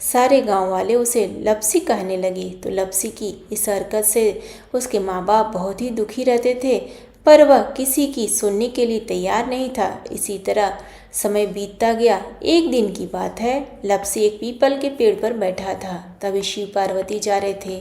सारे गांव वाले उसे लपसी कहने लगे। तो लपसी की इस हरकत से उसके माँ बाप बहुत ही दुखी रहते थे, पर वह किसी की सुनने के लिए तैयार नहीं था। इसी तरह समय बीतता गया। एक दिन की बात है, लपसी एक पीपल के पेड़ पर बैठा था। तभी शिव पार्वती जा रहे थे।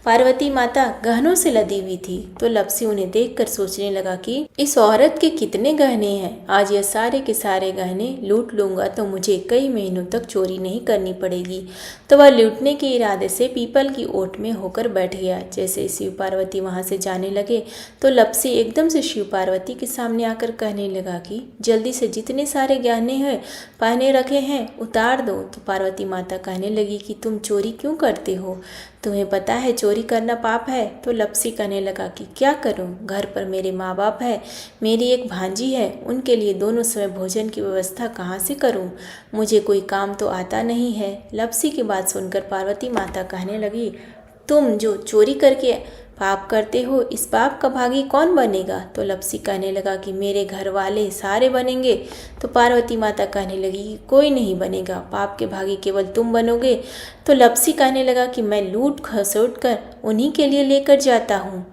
पार्वती माता गहनों से लदी हुई थी। तो लपसी उन्हें देखकर सोचने लगा कि इस औरत के कितने गहने हैं। आज यह सारे के सारे गहने लूट लूंगा तो मुझे कई महीनों तक चोरी नहीं करनी पड़ेगी। तो वह लूटने के इरादे से पीपल की ओट में होकर बैठ गया। जैसे शिव पार्वती वहां से जाने लगे तो लपसी एकदम से शिव पार्वती के सामने आकर कहने लगा कि जल्दी से जितने सारे गहने हैं पहने रखे हैं उतार दो। तो पार्वती माता कहने लगी कि तुम चोरी क्यों करते हो, तुम्हें पता है चोरी करना पाप है। तो लपसी कहने लगा कि क्या करूं, घर पर मेरे माँ बाप है, मेरी एक भांजी है, उनके लिए दोनों समय भोजन की व्यवस्था कहाँ से करूं, मुझे कोई काम तो आता नहीं है। लपसी की बात सुनकर पार्वती माता कहने लगी, तुम जो चोरी करके पाप करते हो, इस पाप का भागी कौन बनेगा। तो लपसी कहने लगा कि मेरे घर वाले सारे बनेंगे। तो पार्वती माता कहने लगी कि कोई नहीं बनेगा, पाप के भागी केवल तुम बनोगे। तो लपसी कहने लगा कि मैं लूट खसोट कर उन्हीं के लिए लेकर जाता हूँ,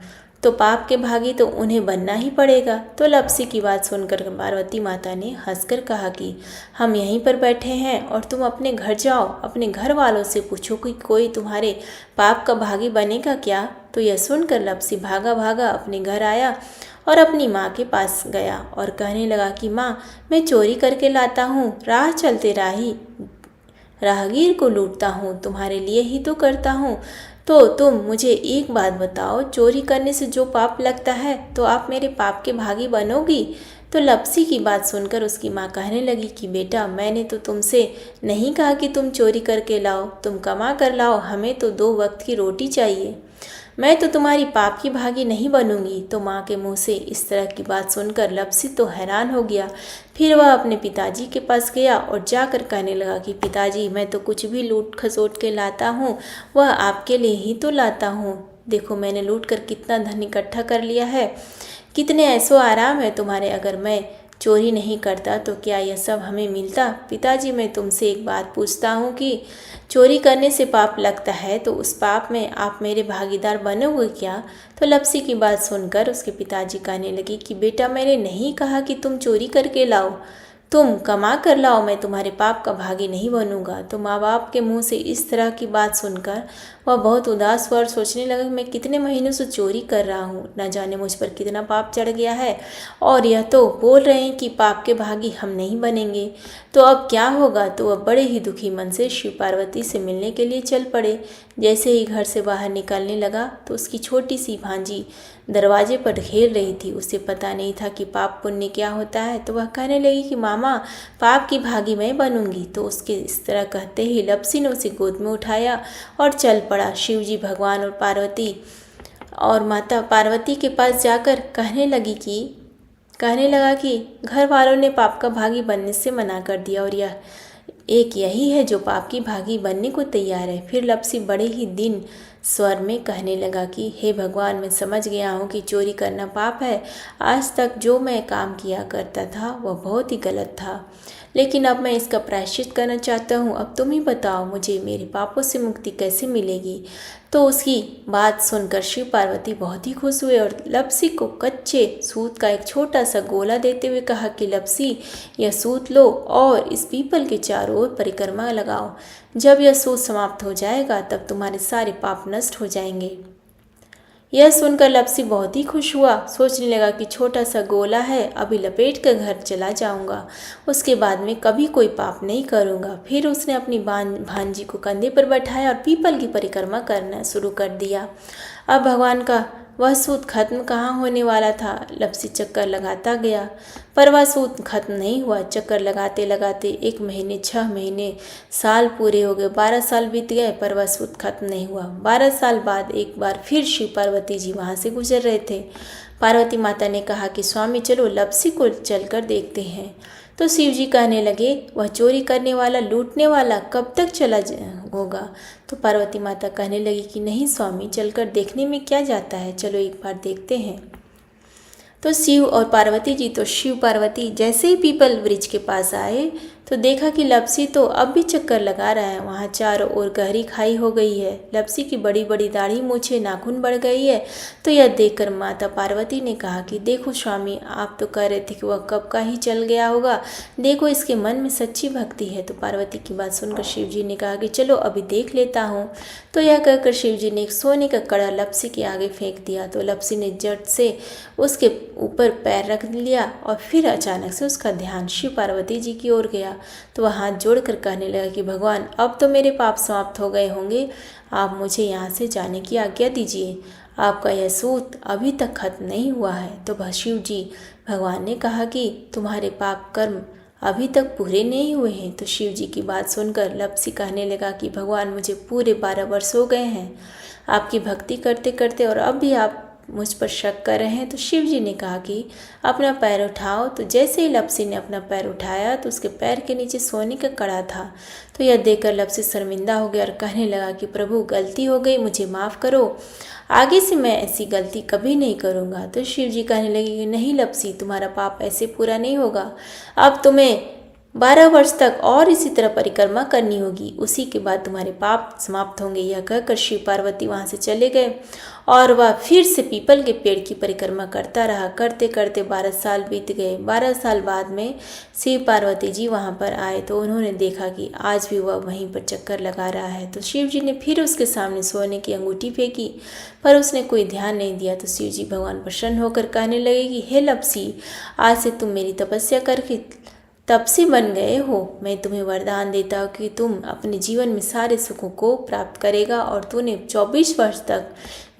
तो पाप के भागी तो उन्हें बनना ही पड़ेगा। तो लपसी की बात सुनकर पार्वती माता ने हंसकर कहा कि हम यहीं पर बैठे हैं और तुम अपने घर जाओ, अपने घर वालों से पूछो कि कोई तुम्हारे पाप का भागी बनेगा क्या। तो यह सुनकर लपसी भागा भागा अपने घर आया और अपनी माँ के पास गया और कहने लगा कि माँ, मैं चोरी करके लाता हूँ, राह चलते राहगीर को लूटता हूँ, तुम्हारे लिए ही तो करता हूँ। तो तुम मुझे एक बात बताओ, चोरी करने से जो पाप लगता है तो आप मेरे पाप के भागी बनोगी। तो लपसी की बात सुनकर उसकी माँ कहने लगी कि बेटा, मैंने तो तुमसे नहीं कहा कि तुम चोरी करके लाओ, तुम कमा कर लाओ, हमें तो 2 वक्त की रोटी चाहिए, मैं तो तुम्हारी पाप की भागी नहीं बनूंगी। तो माँ के मुंह से इस तरह की बात सुनकर लपसी तो हैरान हो गया। फिर वह अपने पिताजी के पास गया और जाकर कहने लगा कि पिताजी, मैं तो कुछ भी लूट खसोट के लाता हूँ वह आपके लिए ही तो लाता हूँ। देखो मैंने लूट कर कितना धन इकट्ठा कर लिया है, कितने ऐसो आराम है तुम्हारे। अगर मैं चोरी नहीं करता तो क्या यह सब हमें मिलता। पिताजी, मैं तुमसे एक बात पूछता हूँ कि चोरी करने से पाप लगता है तो उस पाप में आप मेरे भागीदार बनोगे क्या। तो लपसी की बात सुनकर उसके पिताजी कहने लगे कि बेटा, मैंने नहीं कहा कि तुम चोरी करके लाओ, तुम कमा कर लाओ, मैं तुम्हारे पाप का भागी नहीं बनूंगा। तो माँ बाप के मुंह से इस तरह की बात सुनकर वह बहुत उदास हुआ और सोचने लगा कि मैं कितने महीनों से चोरी कर रहा हूँ, न जाने मुझ पर कितना पाप चढ़ गया है, और यह तो बोल रहे हैं कि पाप के भागी हम नहीं बनेंगे, तो अब क्या होगा। तो वह बड़े ही दुखी मन से शिव पार्वती से मिलने के लिए चल पड़े। जैसे ही घर से बाहर निकलने लगा तो उसकी छोटी सी भांजी दरवाजे पर घेर रही थी। उसे पता नहीं था कि पाप पुण्य क्या होता है। तो वह कहने लगी कि मामा, पाप की भागी मैं बनूंगी। तो उसके इस तरह कहते ही लपसी ने उसे गोद में उठाया और चल पड़ा। शिव जी भगवान और पार्वती और माता पार्वती के पास जाकर कहने लगा कि घर वालों ने पाप का भागी बनने से मना कर दिया और यह एक यही है जो पाप की भागी बनने को तैयार है। फिर लपसी बड़े ही दिन स्वर में कहने लगा कि हे भगवान, मैं समझ गया हूँ कि चोरी करना पाप है। आज तक जो मैं काम किया करता था वह बहुत ही गलत था, लेकिन अब मैं इसका प्रायश्चित करना चाहता हूँ। अब तुम ही बताओ मुझे मेरे पापों से मुक्ति कैसे मिलेगी। तो उसकी बात सुनकर शिव पार्वती बहुत ही खुश हुए और लपसी को कच्चे सूत का एक छोटा सा गोला देते हुए कहा कि लपसी, यह सूत लो और इस पीपल के चारों ओर परिक्रमा लगाओ। जब यह सूत समाप्त हो जाएगा तब तुम्हारे सारे पाप नष्ट हो जाएंगे। यह सुनकर लपसी बहुत ही खुश हुआ। सोचने लगा कि छोटा सा गोला है, अभी लपेट कर घर चला जाऊंगा, उसके बाद में कभी कोई पाप नहीं करूंगा। फिर उसने अपनी भांजी को कंधे पर बैठाया और पीपल की परिक्रमा करना शुरू कर दिया। अब भगवान का वह सूत खत्म कहाँ होने वाला था। लपसी चक्कर लगाता गया, पर वह सूत खत्म नहीं हुआ। चक्कर लगाते लगाते 1 महीने, 6 महीने, साल पूरे हो गए, 12 साल बीत गए, पर वह सूत खत्म नहीं हुआ। 12 साल बाद एक बार फिर शिव पार्वती जी वहाँ से गुजर रहे थे। पार्वती माता ने कहा कि स्वामी चलो लपसी को चलकर देखते हैं। तो शिव जी कहने लगे, वह चोरी करने वाला, लूटने वाला कब तक चला होगा। तो पार्वती माता कहने लगी कि नहीं स्वामी, चलकर देखने में क्या जाता है, चलो एक बार देखते हैं। तो शिव और पार्वती जी, तो शिव पार्वती जैसे ही पीपल वृक्ष के पास आए तो देखा कि लपसी तो अब भी चक्कर लगा रहा है। वहाँ चारों ओर गहरी खाई हो गई है। लपसी की बड़ी बड़ी दाढ़ी, मूछें, नाखून बढ़ गई है। तो यह देखकर माता पार्वती ने कहा कि देखो स्वामी, आप तो कह रहे थे कि वह कब का ही चल गया होगा, देखो इसके मन में सच्ची भक्ति है। तो पार्वती की बात सुनकर शिव जी ने कहा कि चलो अभी देख लेता हूँ। तो यह कहकर शिव जी ने एक सोने का कड़ा लपसी के आगे फेंक दिया। तो लपसी ने झट से उसके ऊपर पैर रख लिया और फिर अचानक से उसका ध्यान शिव पार्वती जी की ओर गया। तो वह हाथ जोड़कर कहने लगा कि भगवान, अब तो मेरे पाप समाप्त हो गए होंगे, आप मुझे यहाँ से जाने की आज्ञा दीजिए, आपका यह सूत अभी तक खत्म नहीं हुआ है। तो शिव जी भगवान ने कहा कि तुम्हारे पाप कर्म अभी तक पूरे नहीं हुए हैं। तो शिव जी की बात सुनकर लपसी कहने लगा कि भगवान, मुझे पूरे 12 वर्ष हो गए हैं आपकी भक्ति करते करते, और अब भी आप मुझ पर शक कर रहे हैं। तो शिव जी ने कहा कि अपना पैर उठाओ। तो जैसे ही लपसी ने अपना पैर उठाया तो उसके पैर के नीचे सोने का कड़ा था। तो यह देखकर लपसी शर्मिंदा हो गया और कहने लगा कि प्रभु, गलती हो गई, मुझे माफ़ करो, आगे से मैं ऐसी गलती कभी नहीं करूँगा। तो शिव जी कहने लगे कि नहीं लपसी, तुम्हारा पाप ऐसे पूरा नहीं होगा, अब तुम्हें 12 वर्ष तक और इसी तरह परिक्रमा करनी होगी, उसी के बाद तुम्हारे पाप समाप्त होंगे। यह कहकर शिव पार्वती वहाँ से चले गए और वह फिर से पीपल के पेड़ की परिक्रमा करता रहा। करते करते 12 साल बीत गए। 12 साल बाद में शिव पार्वती जी वहाँ पर आए तो उन्होंने देखा कि आज भी वह वहीं पर चक्कर लगा रहा है। तो शिव जी ने फिर उसके सामने सोने की अंगूठी फेंकी, पर उसने कोई ध्यान नहीं दिया। तो शिव जी भगवान प्रसन्न होकर कहने लगे कि हे लपसी, आज से तुम मेरी तपस्या करके तपसी बन गए हो। मैं तुम्हें वरदान देता हूँ कि तुम अपने जीवन में सारे सुखों को प्राप्त करेगा, और तूने 24 वर्ष तक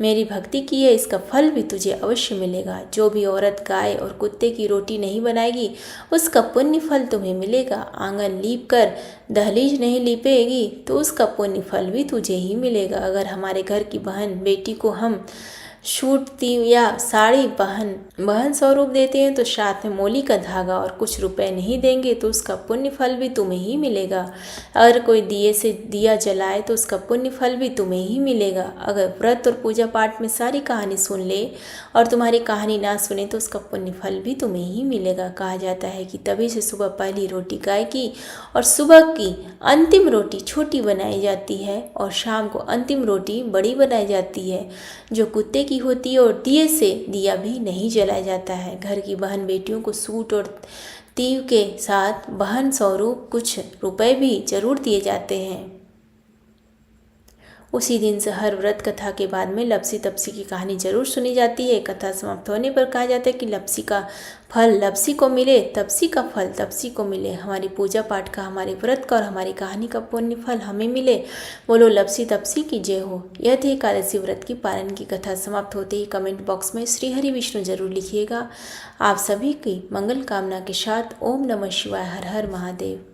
मेरी भक्ति की है, इसका फल भी तुझे अवश्य मिलेगा। जो भी औरत गाय और कुत्ते की रोटी नहीं बनाएगी, उसका पुण्य फल तुम्हें मिलेगा। आंगन लीप कर दहलीज नहीं लीपेगी तो उसका पुण्य फल भी तुझे ही मिलेगा। अगर हमारे घर की बहन बेटी को हम सूट या साड़ी बहन स्वरूप देते हैं तो साथ में मोली का धागा और कुछ रुपए नहीं देंगे तो उसका पुण्य फल भी तुम्हें ही मिलेगा। अगर कोई दिए से दिया जलाए तो उसका पुण्य फल भी तुम्हें ही मिलेगा। अगर व्रत और पूजा पाठ में सारी कहानी सुन ले और तुम्हारी कहानी ना सुने तो उसका पुण्य फल भी तुम्हें ही मिलेगा। कहा जाता है कि तभी से सुबह पहली रोटी गाय की और सुबह की अंतिम रोटी छोटी बनाई जाती है और शाम को अंतिम रोटी बड़ी बनाई जाती है जो कुत्ते की होती है, और दिए से दिया भी नहीं जलाया जाता है। घर की बहन बेटियों को सूट और तीव के साथ बहन स्वरूप कुछ रुपए भी जरूर दिए जाते हैं। उसी दिन से हर व्रत कथा के बाद में लपसी तपसी की कहानी जरूर सुनी जाती है। कथा समाप्त होने पर कहा जाता है कि लपसी का फल लपसी को मिले, तपसी का फल तपसी को मिले। हमारी पूजा पाठ का, हमारे व्रत का और हमारी कहानी का पुण्य फल हमें मिले। बोलो लपसी तपसी की जय हो। यह थी एकादशी व्रत की पारण की कथा। समाप्त होते ही कमेंट बॉक्स में श्री हरि विष्णु जरूर लिखिएगा। आप सभी की मंगल कामना के साथ ओम नमः शिवाय, हर हर महादेव।